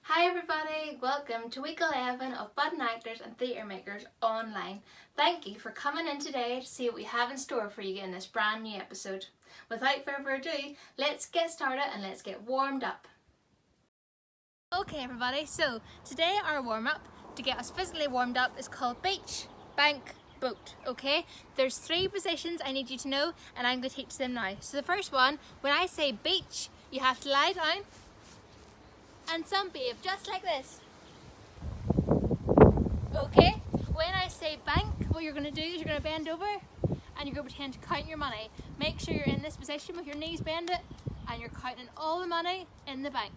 Hi everybody, welcome to week 11 of Budding Actors and Theatre Makers Online. Thank you for coming in today to see what we have in store for you in this brand new episode. Without further ado, let's get started and let's get warmed up. Okay everybody, so today our warm-up to get us physically warmed up is called beach, bank, boat, okay? There's 3 positions I need you to know and I'm going to teach them now. So the first one, when I say beach, you have to lie down and sunbathe, just like this. Okay? When I say bank, what you're going to do is you're going to bend over and you're going to pretend to count your money. Make sure you're in this position with your knees bended and you're counting all the money in the bank.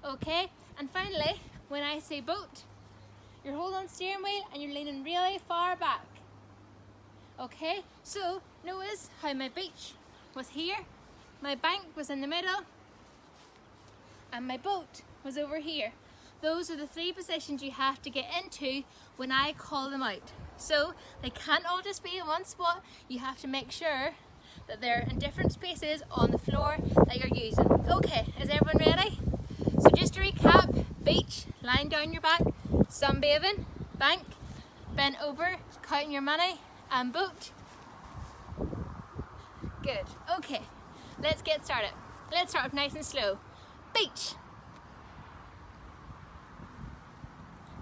Okay? And finally, when I say boat, you're holding on the steering wheel and you're leaning really far back. Okay? So, notice how my beach was here, my bank was in the middle, and my boat was over here. Those are the 3 positions you have to get into when I call them out. So they can't all just be in one spot. You have to make sure that they're in different spaces on the floor that you're using. Okay, is everyone ready? So just to recap, beach, lying down your back, sunbathing, bank, bent over, counting your money, and boat. Good, okay, let's get started. Let's start off nice and slow. Beach,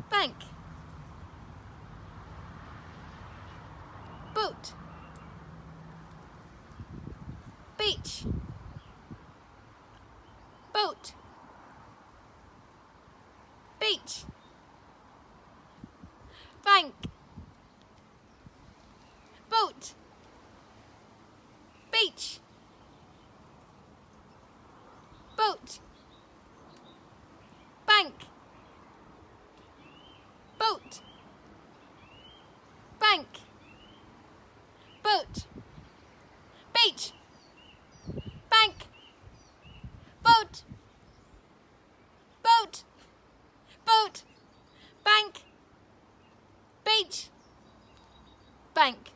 bank, boat, beach, boat, beach, bank, boat, beach, boat, bank, boat, bank, boat, beach, bank, boat, boat, boat, bank, beach, bank.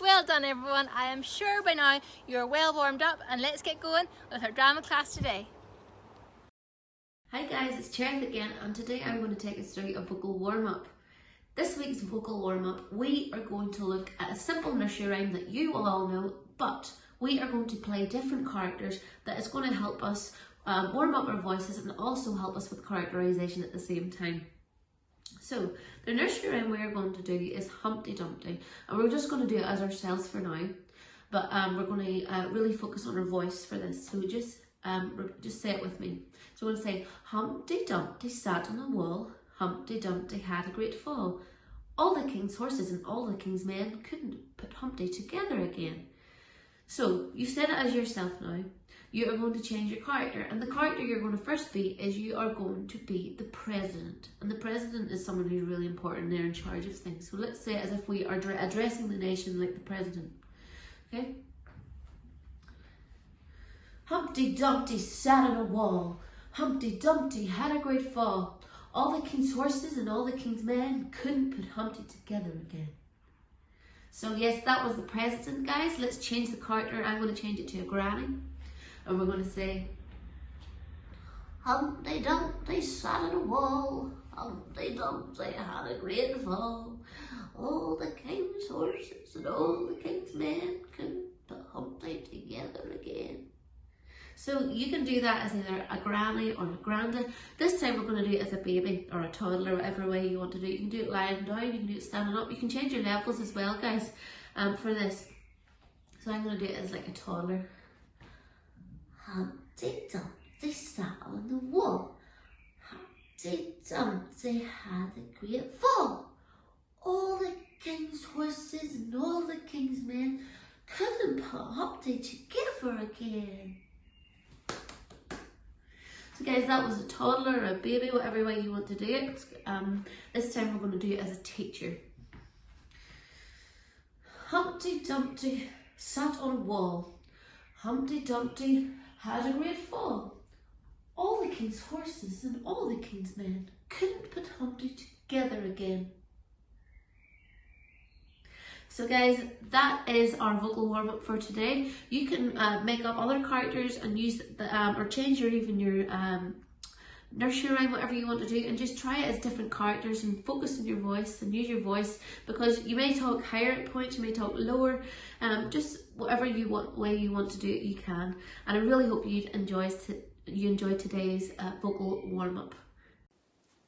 Well done everyone, I am sure by now you're well warmed up and let's get going with our drama class today. Hi guys, it's Cherith again and today I'm going to take us through a vocal warm-up. This week's vocal warm-up we are going to look at a simple nursery rhyme that you will all know, but we are going to play different characters that is going to help us warm up our voices and also help us with characterization at the same time. So the nursery rhyme we are going to do is Humpty Dumpty, and we're just going to do it as ourselves for now, but we're going to really focus on our voice for this, so just say it with me. So we're going to say, Humpty Dumpty sat on a wall, Humpty Dumpty had a great fall. All the king's horses and all the king's men couldn't put Humpty together again. So you've said it as yourself now. You are going to change your character, and the character you're going to first be is you are going to be the president. And the president is someone who's really important, they're in charge of things. So let's say it as if we are addressing the nation like the president. Okay? Humpty Dumpty sat on a wall, Humpty Dumpty had a great fall. All the king's horses and all the king's men couldn't put Humpty together again. So yes, that was the president, guys. Let's change the character. I'm going to change it to a granny. And we're going to say, Humpty Dumpty sat on a wall, Humpty Dumpty had a great fall. All the king's horses and all the king's men couldn't put Humpty together again. So you can do that as either a granny or a granda. This time we're going to do it as a baby or a toddler, whatever way you want to do it. You can do it lying down, you can do it standing up. You can change your levels as well, guys, for this. So I'm going to do it as like a toddler. Humpty Dumpty sat on the wall. Humpty Dumpty had a great fall. All the king's horses and all the king's men couldn't put Humpty together again. So guys, that was a toddler or a baby, whatever way you want to do it. This time we're going to do it as a teacher. Humpty Dumpty sat on a wall. Humpty Dumpty had a great fall. All the king's horses and all the king's men couldn't put Humpty together again. So guys, that is our vocal warm-up for today. You can make up other characters and use the, or change your nursery rhyme, whatever you want to do, and just try it as different characters and focus on your voice and use your voice, because you may talk higher at points, you may talk lower, just whatever way you want to do it, you can. And I really hope you enjoyed today's vocal warm-up.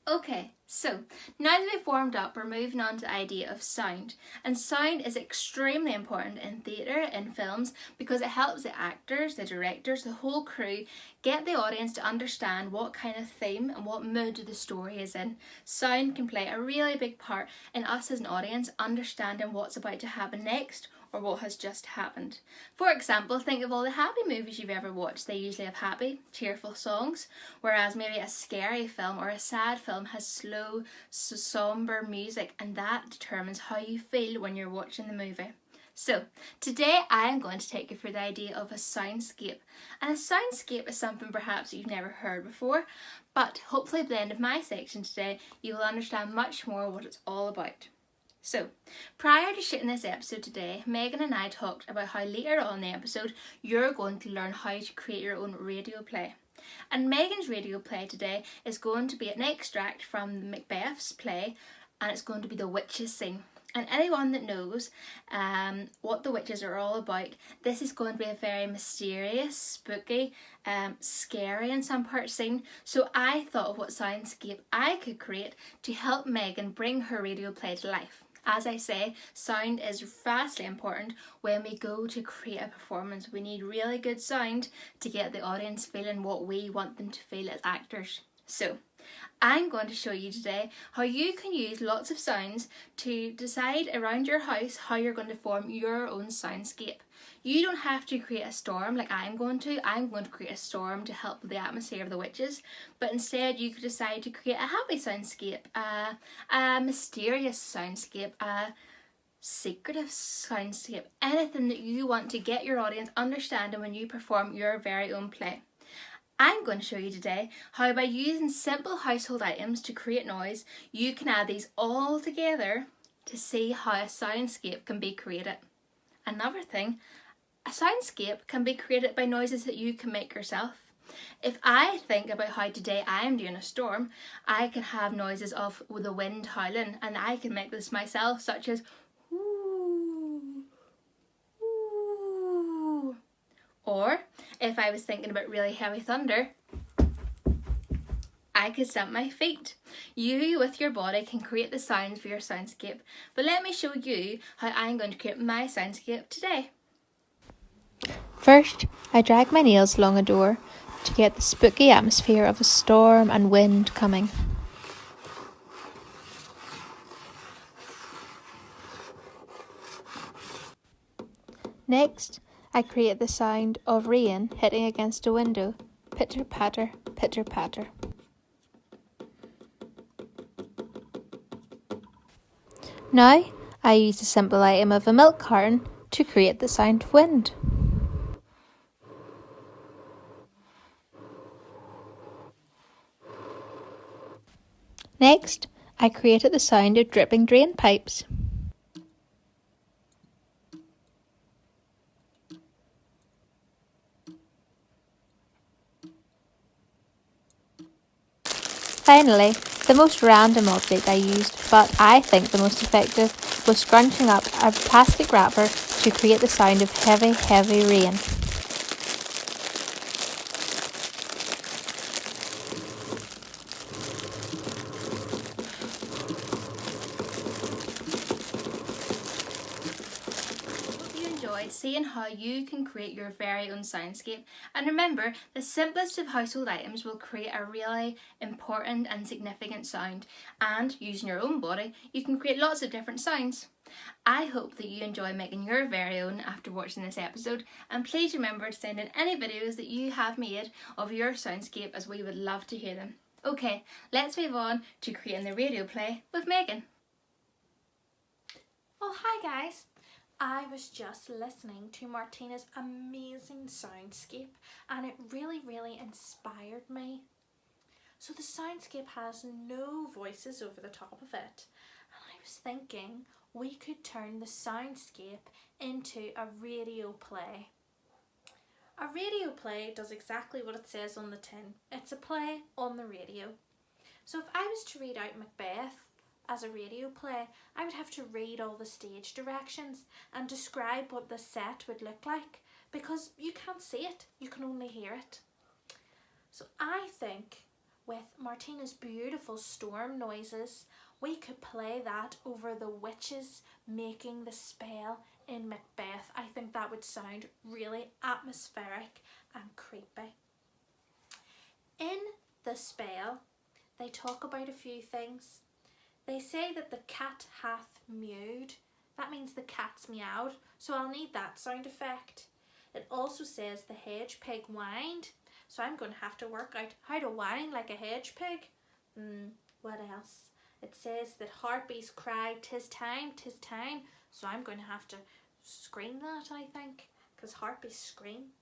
Okay, so now that we've warmed up, we're moving on to the idea of sound. And sound is extremely important in theatre, in films, because it helps the actors, the directors, the whole crew get the audience to understand what kind of theme and what mood the story is in. Sound can play a really big part in us as an audience understanding what's about to happen next, or what has just happened. For example, think of all the happy movies you've ever watched. They usually have happy, cheerful songs, whereas maybe a scary film or a sad film has slow, somber music, and that determines how you feel when you're watching the movie. So, today I am going to take you through the idea of a soundscape. And a soundscape is something perhaps you've never heard before, but hopefully at the end of my section today, you will understand much more what it's all about. So, prior to shooting this episode today, Megan and I talked about how later on in the episode you're going to learn how to create your own radio play. And Megan's radio play today is going to be an extract from Macbeth's play, and it's going to be the witches scene. And anyone that knows what the witches are all about, this is going to be a very mysterious, spooky, scary in some parts scene. So I thought of what soundscape I could create to help Megan bring her radio play to life. As I say, sound is vastly important when we go to create a performance. We need really good sound to get the audience feeling what we want them to feel as actors. So, I'm going to show you today how you can use lots of sounds to decide around your house how you're going to form your own soundscape. You don't have to create a storm like I'm going to. I'm going to create a storm to help with the atmosphere of the witches, but instead you could decide to create a happy soundscape, a mysterious soundscape, a secretive soundscape, anything that you want to get your audience understanding when you perform your very own play. I'm going to show you today how by using simple household items to create noise, you can add these all together to see how a soundscape can be created. Another thing, a soundscape can be created by noises that you can make yourself. If I think about how today I am doing a storm, I can have noises of the wind howling, and I can make this myself, such as whoo, whoo. Or if I was thinking about really heavy thunder, I could stamp my feet. You with your body can create the sounds for your soundscape, but let me show you how I'm going to create my soundscape today. First, I drag my nails along a door to get the spooky atmosphere of a storm and wind coming. Next, I create the sound of rain hitting against a window. Pitter patter, pitter patter. Now, I use the simple item of a milk carton to create the sound of wind. Next, I created the sound of dripping drain pipes. Finally, the most random object I used, but I think the most effective, was scrunching up a plastic wrapper to create the sound of heavy, heavy rain. Seeing how you can create your very own soundscape, and remember, the simplest of household items will create a really important and significant sound, and using your own body you can create lots of different sounds. I hope that you enjoy making your very own after watching this episode, and please remember to send in any videos that you have made of your soundscape, as we would love to hear them. Okay, let's move on to creating the radio play with Megan. Well, hi guys. I was just listening to Martina's amazing soundscape and it really inspired me. So the soundscape has no voices over the top of it, and I was thinking we could turn the soundscape into a radio play. A radio play does exactly what it says on the tin. It's a play on the radio. So if I was to read out Macbeth as a radio play, I would have to read all the stage directions and describe what the set would look like, because you can't see it, you can only hear it. So I think with Martina's beautiful storm noises, we could play that over the witches making the spell in Macbeth. I think that would sound really atmospheric and creepy. In the spell, they talk about a few things. They say that the cat hath mewed. That means the cat's meowed, so I'll need that sound effect. It also says the hedge pig whined, so I'm going to have to work out how to whine like a hedge pig. What else? It says that harpies cry, "'Tis time, 'tis time," so I'm going to have to scream that, I think, because harpies scream.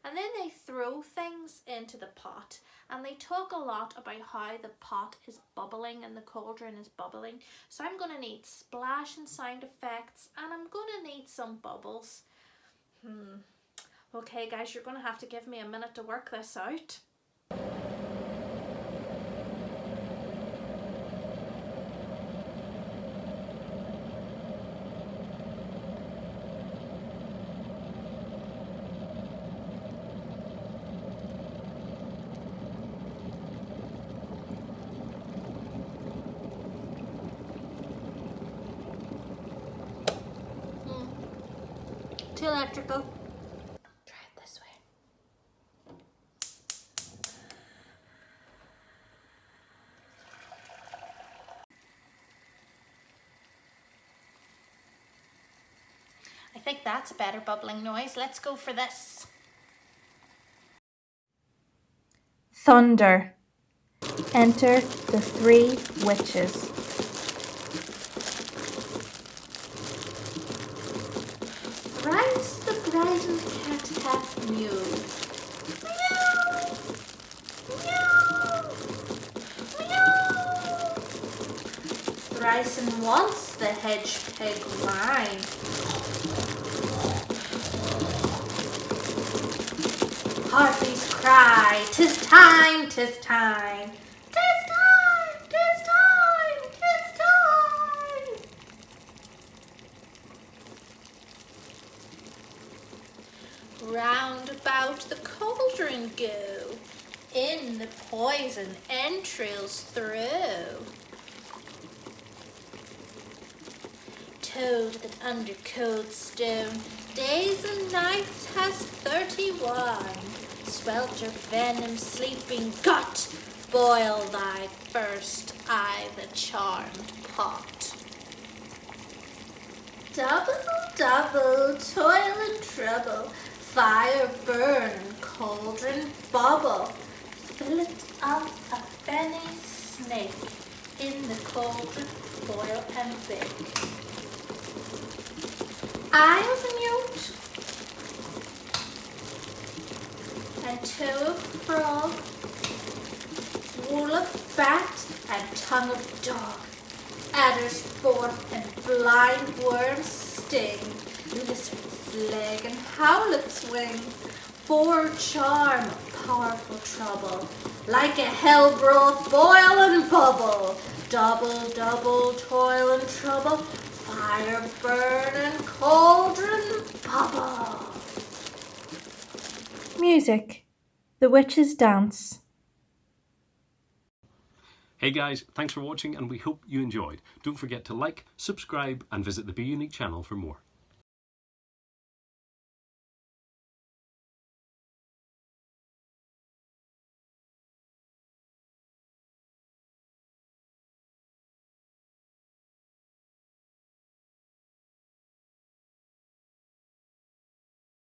And then they throw things into the pot, and they talk a lot about how the pot is bubbling and the cauldron is bubbling. So I'm going to need splash and sound effects, and I'm going to need some bubbles. Okay guys, you're going to have to give me a minute to work this out. Too electrical. Try it this way. I think that's a better bubbling noise. Let's go for this. Thunder. Enter the 3 witches. Thrice the bridal cat hath mewed. Meow! Meow! Meow! Thrice and once the hedge pig whined. Harpies cry, "'Tis time, 'tis time." 'Tis time, 'tis time, 'tis time. Round about the cauldron go, in the poison entrails throw. Toad that under cold stone days and nights has 31. Swelter venom sleeping gut, boil thy first eye the charmed pot. Double, double, toil and trouble, fire burn and cauldron bubble. Fill it up a penny snake, in the cauldron boil and bake. Eyes mute, and toe of frog, wool of bat, and tongue of dog. Adders forth and blind worms sting, lizard's leg and howlet's wing. For charm of powerful trouble, like a hell broth boil and bubble. Double, double, toil and trouble, fire burn and cauldron bubble. Music. The Witches Dance. Hey guys, thanks for watching and we hope you enjoyed. Don't forget to like, subscribe and visit the Be Unique channel for more.